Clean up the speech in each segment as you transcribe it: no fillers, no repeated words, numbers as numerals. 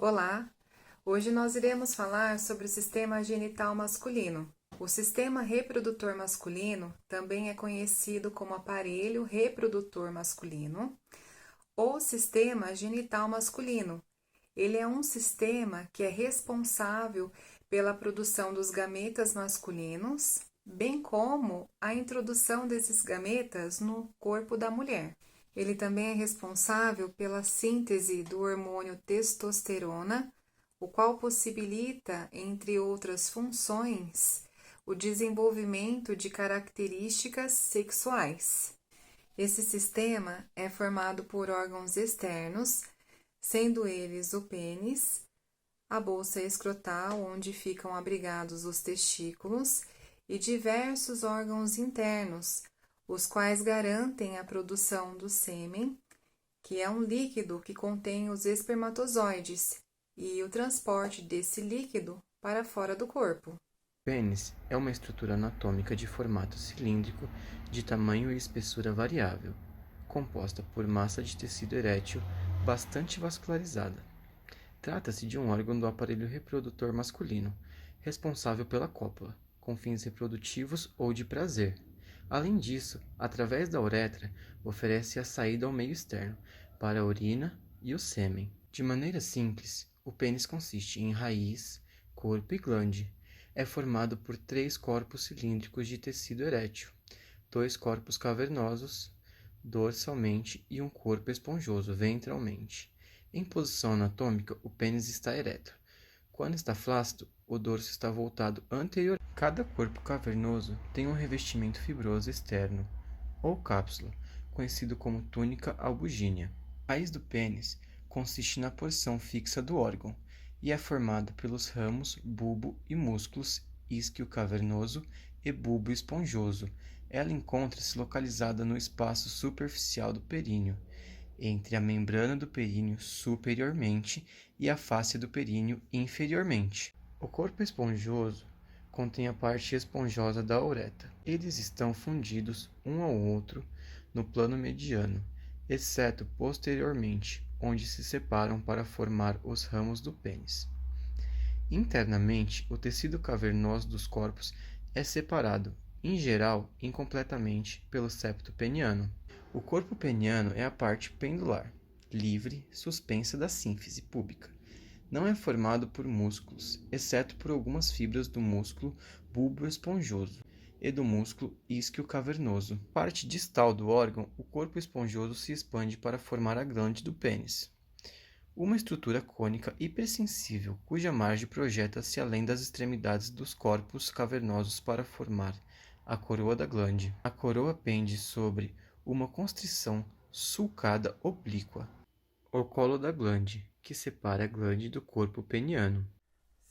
Olá! Hoje nós iremos falar sobre o sistema genital masculino. O sistema reprodutor masculino também é conhecido como aparelho reprodutor masculino ou sistema genital masculino. Ele é um sistema que é responsável pela produção dos gametas masculinos, bem como a introdução desses gametas no corpo da mulher. Ele também é responsável pela síntese do hormônio testosterona, o qual possibilita, entre outras funções, o desenvolvimento de características sexuais. Esse sistema é formado por órgãos externos, sendo eles o pênis, a bolsa escrotal, onde ficam abrigados os testículos, e diversos órgãos internos, os quais garantem a produção do sêmen, que é um líquido que contém os espermatozoides, e o transporte desse líquido para fora do corpo. O pênis é uma estrutura anatômica de formato cilíndrico, de tamanho e espessura variável, composta por massa de tecido erétil bastante vascularizada. Trata-se de um órgão do aparelho reprodutor masculino, responsável pela cópula, com fins reprodutivos ou de prazer. Além disso, através da uretra, oferece a saída ao meio externo, para a urina e o sêmen. De maneira simples, o pênis consiste em raiz, corpo e glande. É formado por 3 corpos cilíndricos de tecido erétil, 2 corpos cavernosos, dorsalmente, e um corpo esponjoso, ventralmente. Em posição anatômica, o pênis está ereto. Quando está flácido, o dorso está voltado anterior. Cada corpo cavernoso tem um revestimento fibroso externo, ou cápsula, conhecido como túnica albugínea. A raiz do pênis consiste na porção fixa do órgão e é formada pelos ramos, bulbo e músculos isquio cavernoso e bulbo esponjoso. Ela encontra-se localizada no espaço superficial do períneo, entre a membrana do períneo superiormente e a face do períneo inferiormente. O corpo esponjoso contém a parte esponjosa da uretra. Eles estão fundidos um ao outro no plano mediano, exceto posteriormente, onde se separam para formar os ramos do pênis. Internamente, o tecido cavernoso dos corpos é separado, em geral, incompletamente, pelo septo peniano. O corpo peniano é a parte pendular, livre, suspensa da sínfise púbica. Não é formado por músculos, exceto por algumas fibras do músculo bulbo esponjoso e do músculo isquio cavernoso. Parte distal do órgão, o corpo esponjoso se expande para formar a glande do pênis, uma estrutura cônica hipersensível, cuja margem projeta-se além das extremidades dos corpos cavernosos para formar a coroa da glande. A coroa pende sobre uma constrição sulcada oblíqua, o colo da glande, que separa a glande do corpo peniano.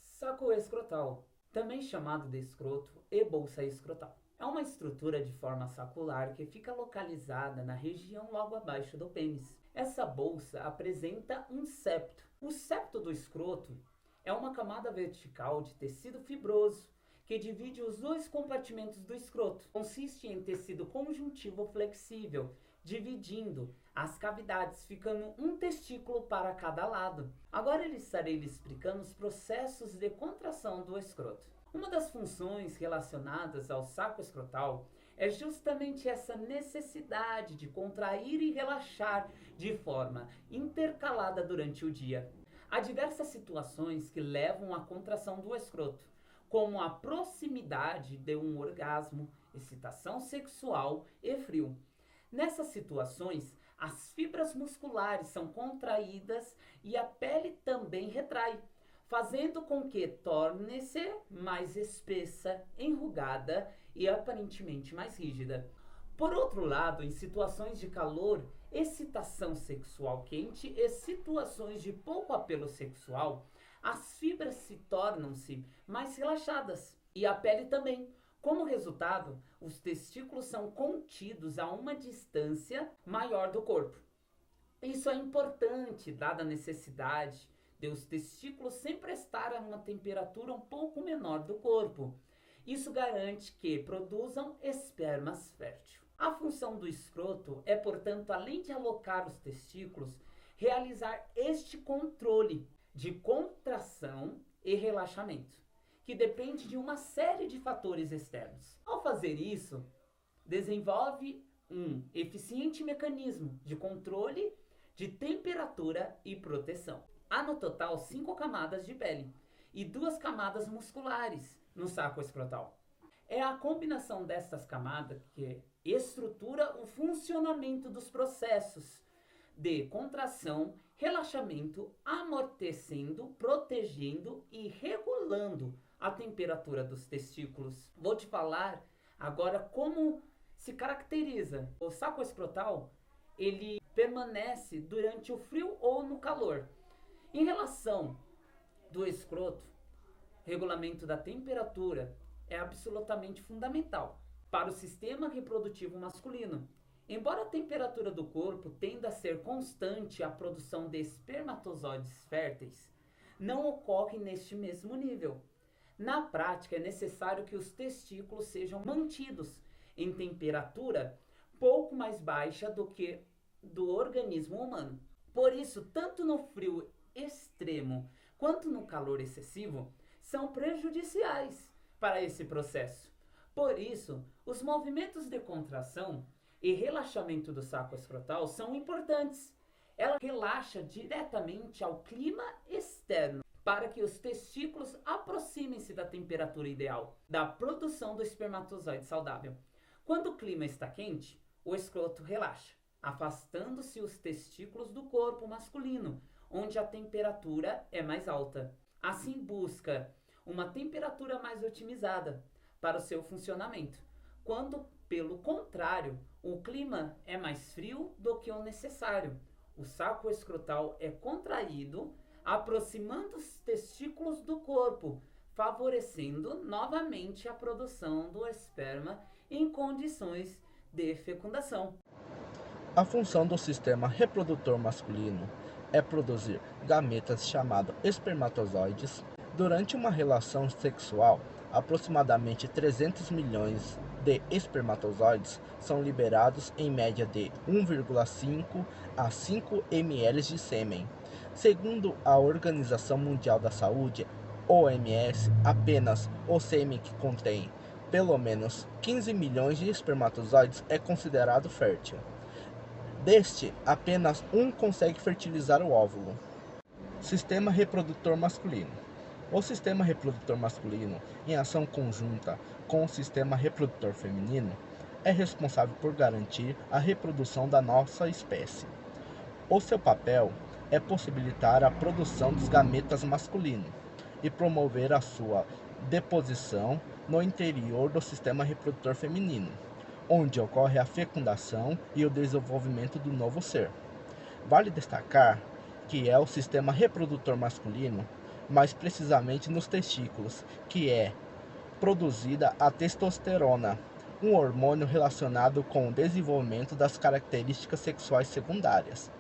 Saco escrotal, também chamado de escroto e bolsa escrotal. É uma estrutura de forma sacular que fica localizada na região logo abaixo do pênis. Essa bolsa apresenta um septo. O septo do escroto é uma camada vertical de tecido fibroso que divide os 2 compartimentos do escroto. Consiste em tecido conjuntivo flexível, dividindo as cavidades, ficando um testículo para cada lado. Agora eu estarei lhe explicando os processos de contração do escroto. Uma das funções relacionadas ao saco escrotal é justamente essa necessidade de contrair e relaxar de forma intercalada durante o dia. Há diversas situações que levam à contração do escroto, como a proximidade de um orgasmo, excitação sexual e frio. Nessas situações, as fibras musculares são contraídas e a pele também retrai, fazendo com que torne-se mais espessa, enrugada e aparentemente mais rígida. Por outro lado, em situações de calor, excitação sexual quente e situações de pouco apelo sexual, as fibras se tornam-se mais relaxadas e a pele também. Como resultado, os testículos são contidos a uma distância maior do corpo. Isso é importante, dada a necessidade de os testículos sempre estarem a uma temperatura um pouco menor do corpo. Isso garante que produzam espermas férteis. A função do escroto é, portanto, além de alocar os testículos, realizar este controle de contração e relaxamento, que depende de uma série de fatores externos. Ao fazer isso, desenvolve um eficiente mecanismo de controle de temperatura e proteção. Há no total 5 camadas de pele e 2 camadas musculares no saco escrotal. É a combinação destas camadas que estrutura o funcionamento dos processos de contração, relaxamento, amortecendo, protegendo e regulando a temperatura dos testículos. Vou te falar agora como se caracteriza. O saco escrotal, ele permanece durante o frio ou no calor. Em relação do escroto, regulamento da temperatura é absolutamente fundamental para o sistema reprodutivo masculino. Embora a temperatura do corpo tenda a ser constante, a produção de espermatozoides férteis não ocorre neste mesmo nível. Na prática, é necessário que os testículos sejam mantidos em temperatura pouco mais baixa do que do organismo humano. Por isso, tanto no frio extremo quanto no calor excessivo são prejudiciais para esse processo. Por isso, os movimentos de contração e relaxamento do saco escrotal são importantes. Ela relaxa diretamente ao clima externo para que os testículos aproximem-se da temperatura ideal da produção do espermatozoide saudável. Quando o clima está quente, o escroto relaxa, afastando-se os testículos do corpo masculino, onde a temperatura é mais alta. Assim busca uma temperatura mais otimizada para o seu funcionamento, quando, pelo contrário, o clima é mais frio do que o necessário. O saco escrotal é contraído, aproximando os testículos do corpo, favorecendo novamente a produção do esperma em condições de fecundação. A função do sistema reprodutor masculino é produzir gametas chamados espermatozoides. Durante uma relação sexual, aproximadamente 300 milhões de espermatozoides são liberados em média de 1,5 a 5 ml de sêmen. Segundo a Organização Mundial da Saúde, OMS, apenas o sêmen que contém pelo menos 15 milhões de espermatozoides é considerado fértil. Deste, apenas um consegue fertilizar o óvulo. Sistema reprodutor masculino. O sistema reprodutor masculino, em ação conjunta com o sistema reprodutor feminino, é responsável por garantir a reprodução da nossa espécie. O seu papel é possibilitar a produção dos gametas masculinos e promover a sua deposição no interior do sistema reprodutor feminino, onde ocorre a fecundação e o desenvolvimento do novo ser. Vale destacar que é o sistema reprodutor masculino, mais precisamente nos testículos, que é produzida a testosterona, um hormônio relacionado com o desenvolvimento das características sexuais secundárias,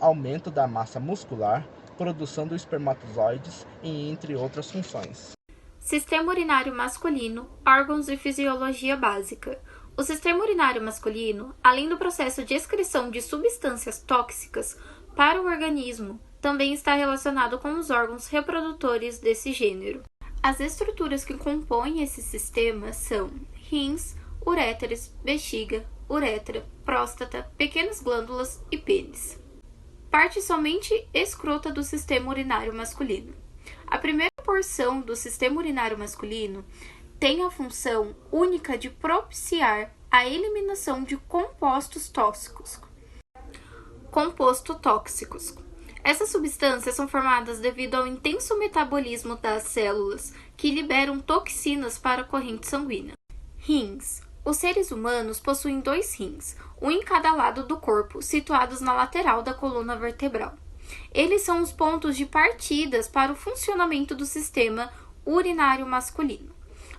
aumento da massa muscular, produção dos espermatozoides e entre outras funções. Sistema urinário masculino, órgãos e fisiologia básica. O sistema urinário masculino, além do processo de excreção de substâncias tóxicas para o organismo, também está relacionado com os órgãos reprodutores desse gênero. As estruturas que compõem esse sistema são rins, uréteres, bexiga, uretra, próstata, pequenas glândulas e pênis. Parte somente escrota do sistema urinário masculino. A primeira porção do sistema urinário masculino tem a função única de propiciar a eliminação de compostos tóxicos. Essas substâncias são formadas devido ao intenso metabolismo das células, que liberam toxinas para a corrente sanguínea. Rins. Os seres humanos possuem 2 rins, um em cada lado do corpo, situados na lateral da coluna vertebral. Eles são os pontos de partidas para o funcionamento do sistema urinário masculino.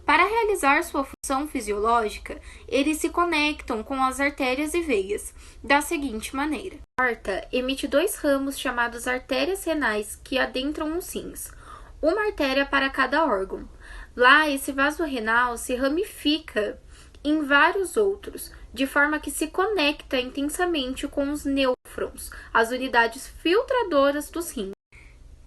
Para realizar sua função fisiológica, eles se conectam com as artérias e veias, da seguinte maneira. A aorta emite 2 ramos chamados artérias renais que adentram os rins, uma artéria para cada órgão. Lá, esse vaso renal se ramifica em vários outros, de forma que se conecta intensamente com os nefrons, as unidades filtradoras dos rins.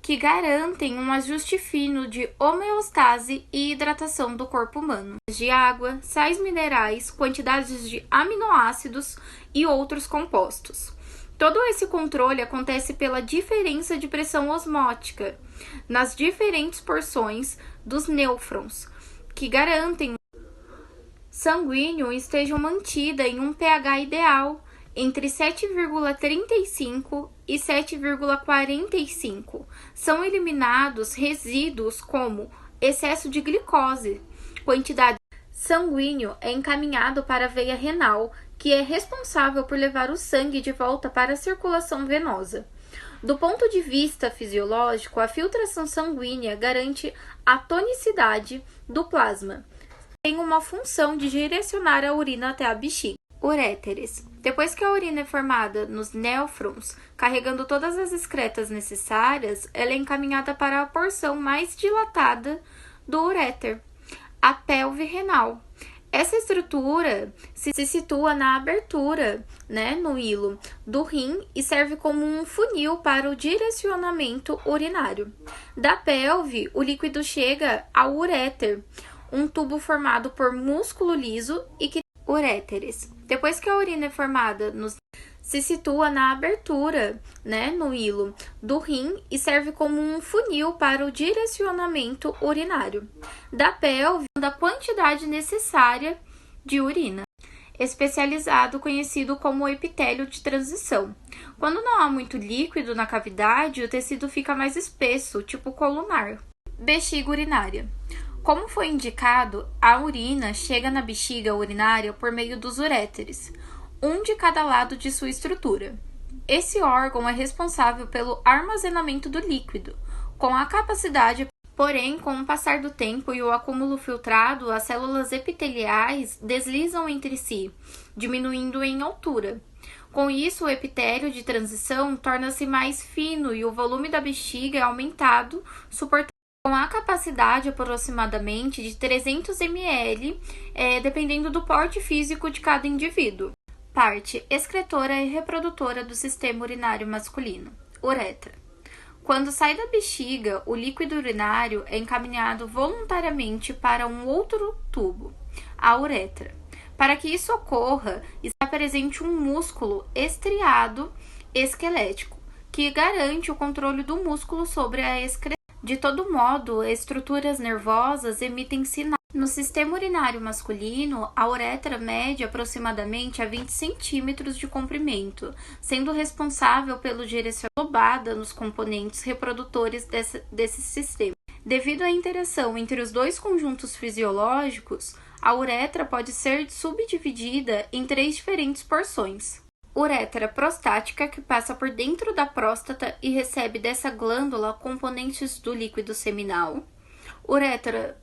que garantem um ajuste fino de homeostase e hidratação do corpo humano, de água, sais minerais, quantidades de aminoácidos e outros compostos. Todo esse controle acontece pela diferença de pressão osmótica nas diferentes porções dos nêfrons, que garantem sanguíneo estejam mantida em um pH ideal entre 7,35 e 7,45. São eliminados resíduos como excesso de glicose. Quantidade sanguíneo é encaminhado para a veia renal, que é responsável por levar o sangue de volta para a circulação venosa. Do ponto de vista fisiológico, a filtração sanguínea garante a tonicidade do plasma. Tem uma função de direcionar a urina até a bexiga. Uréteres. Depois que a urina é formada nos néfrons, carregando todas as excretas necessárias, ela é encaminhada para a porção mais dilatada do uréter, a pelve renal. Essa estrutura se situa na abertura, no hilo do rim e serve como um funil para o direcionamento urinário. Da pelve, o líquido chega ao uréter, um tubo formado por músculo liso e que uréteres. Depois que a urina é formada, se situa na abertura, no hilo do rim e serve como um funil para o direcionamento urinário. Da pelve, da quantidade necessária de urina. Especializado, conhecido como epitélio de transição. Quando não há muito líquido na cavidade, o tecido fica mais espesso, tipo colunar. Bexiga urinária. Como foi indicado, a urina chega na bexiga urinária por meio dos uréteres, um de cada lado de sua estrutura. Esse órgão é responsável pelo armazenamento do líquido, com a capacidade, porém, com o passar do tempo e o acúmulo filtrado, as células epiteliais deslizam entre si, diminuindo em altura. Com isso, o epitélio de transição torna-se mais fino e o volume da bexiga é aumentado, suportando com a capacidade aproximadamente de 300 ml, dependendo do porte físico de cada indivíduo. Parte excretora e reprodutora do sistema urinário masculino. Uretra. Quando sai da bexiga, o líquido urinário é encaminhado voluntariamente para um outro tubo, a uretra. Para que isso ocorra, está presente um músculo estriado esquelético, que garante o controle do músculo sobre a excreção. De todo modo, estruturas nervosas emitem sinais. No sistema urinário masculino, a uretra mede aproximadamente a 20 centímetros de comprimento, sendo responsável pelo direcionamento lobada nos componentes reprodutores desse sistema. Devido à interação entre os dois conjuntos fisiológicos, a uretra pode ser subdividida em 3 diferentes porções. Uretra prostática, que passa por dentro da próstata e recebe dessa glândula componentes do líquido seminal. Uretra.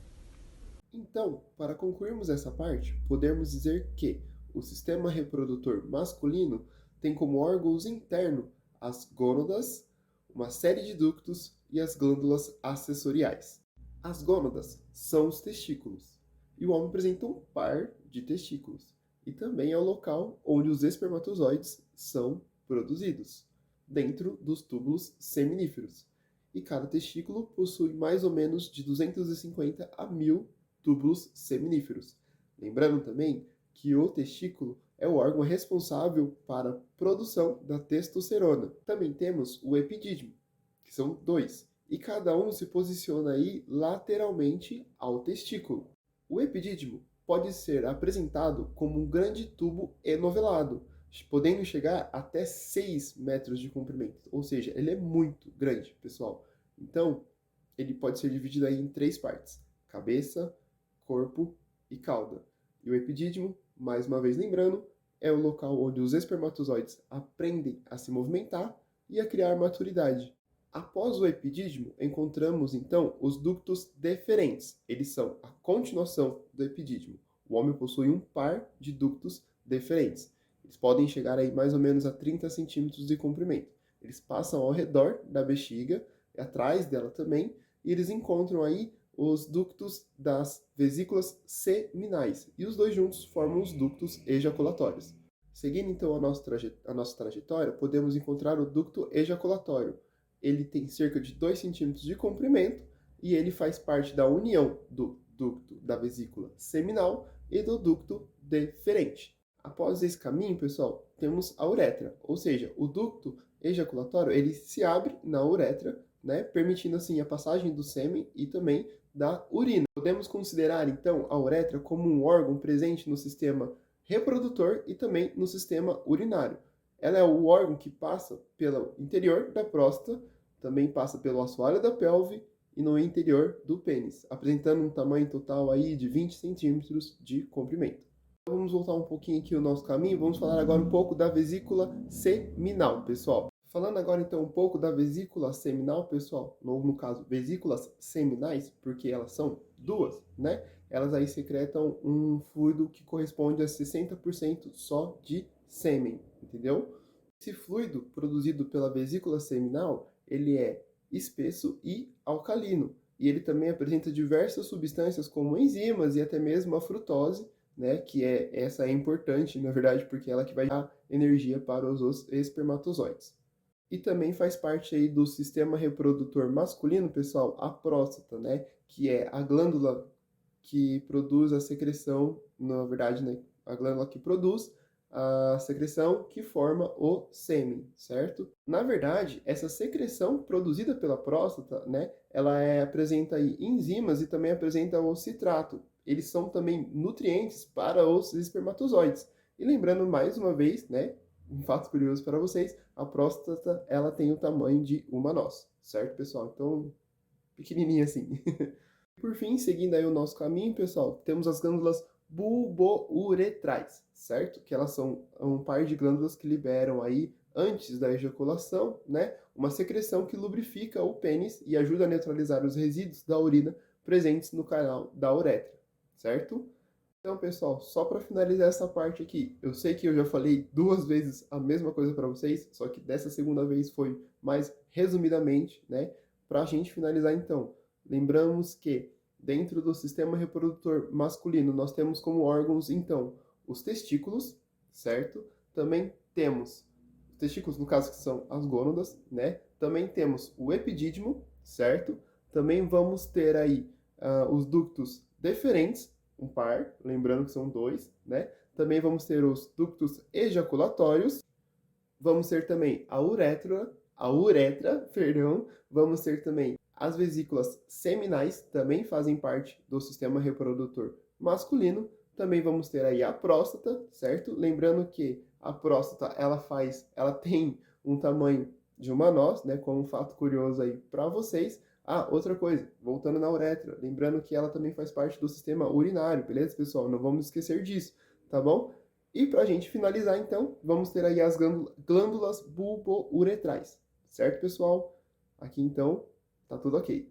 Então, para concluirmos essa parte, podemos dizer que o sistema reprodutor masculino tem como órgãos internos as gônadas, uma série de ductos e as glândulas acessoriais. As gônadas são os testículos, e o homem apresenta um par de testículos. E também é o local onde os espermatozoides são produzidos, dentro dos túbulos seminíferos. E cada testículo possui mais ou menos de 250 a 1000 túbulos seminíferos. Lembrando também que o testículo é o órgão responsável para a produção da testosterona. Também temos o epidídimo, que são 2, e cada um se posiciona aí lateralmente ao testículo. O epidídimo pode ser apresentado como um grande tubo enovelado, podendo chegar até 6 metros de comprimento. Ou seja, ele é muito grande, pessoal. Então, ele pode ser dividido aí em 3 partes: cabeça, corpo e cauda. E o epidídimo, mais uma vez lembrando, é o local onde os espermatozoides aprendem a se movimentar e a criar maturidade. Após o epidídimo, encontramos então os ductos deferentes. Eles são a continuação do epidídimo. O homem possui um par de ductos deferentes. Eles podem chegar aí mais ou menos a 30 centímetros de comprimento. Eles passam ao redor da bexiga, atrás dela também, e eles encontram aí os ductos das vesículas seminais. E os dois juntos formam os ductos ejaculatórios. Seguindo então a nossa trajetória, podemos encontrar o ducto ejaculatório, ele tem cerca de 2 centímetros de comprimento e ele faz parte da união do ducto da vesícula seminal e do ducto deferente. Após esse caminho, pessoal, temos a uretra, ou seja, o ducto ejaculatório ele se abre na uretra, né, permitindo assim a passagem do sêmen e também da urina. Podemos considerar então a uretra como um órgão presente no sistema reprodutor e também no sistema urinário. Ela é o órgão que passa pelo interior da próstata, também passa pelo assoalho da pelve e no interior do pênis, apresentando um tamanho total aí de 20 centímetros de comprimento. Então, vamos voltar um pouquinho aqui o nosso caminho, vamos falar agora um pouco da vesícula seminal, pessoal. Falando agora então um pouco da vesícula seminal, pessoal, no caso vesículas seminais, porque elas são duas, né? Elas aí secretam um fluido que corresponde a 60% só de sêmen, entendeu? Esse fluido produzido pela vesícula seminal, ele é espesso e alcalino, e ele também apresenta diversas substâncias como enzimas e até mesmo a frutose, né, que essa é importante, na verdade, porque ela que vai dar energia para os espermatozoides. E também faz parte aí do sistema reprodutor masculino, pessoal, a próstata, né, que é a glândula que produz a secreção, na verdade, né, a glândula que produz a secreção que forma o sêmen, certo? Na verdade, essa secreção produzida pela próstata, né, ela apresenta aí enzimas e também apresenta o citrato. Eles são também nutrientes para os espermatozoides. E lembrando mais uma vez, né, um fato curioso para vocês, a próstata, ela tem o tamanho de uma noz, certo, pessoal? Então, pequenininha assim. Por fim, seguindo aí o nosso caminho, pessoal, temos as glândulas bulbouretrais, certo? Que elas são um par de glândulas que liberam aí, antes da ejaculação, né, uma secreção que lubrifica o pênis e ajuda a neutralizar os resíduos da urina presentes no canal da uretra, certo? Então, pessoal, só para finalizar essa parte aqui, eu sei que eu já falei 2 vezes a mesma coisa para vocês, só que dessa segunda vez foi mais resumidamente, né? Para a gente finalizar então, lembramos que dentro do sistema reprodutor masculino nós temos como órgãos, então, os testículos, certo? Também temos os testículos, no caso, que são as gônadas, né? Também temos o epidídimo, certo? Também vamos ter aí os ductos deferentes, um par, lembrando que são 2, né? Também vamos ter os ductos ejaculatórios, vamos ter também a uretra, perdão, vamos ter também as vesículas seminais, também fazem parte do sistema reprodutor masculino, também vamos ter aí a próstata, certo? Lembrando que a próstata, ela tem um tamanho de uma noz, né? Como um fato curioso aí para vocês. Ah, outra coisa, voltando na uretra, lembrando que ela também faz parte do sistema urinário, beleza, pessoal? Não vamos esquecer disso, tá bom? E pra gente finalizar, então, vamos ter aí as glândulas bulbouretrais, certo, pessoal? Aqui, então, tá tudo ok.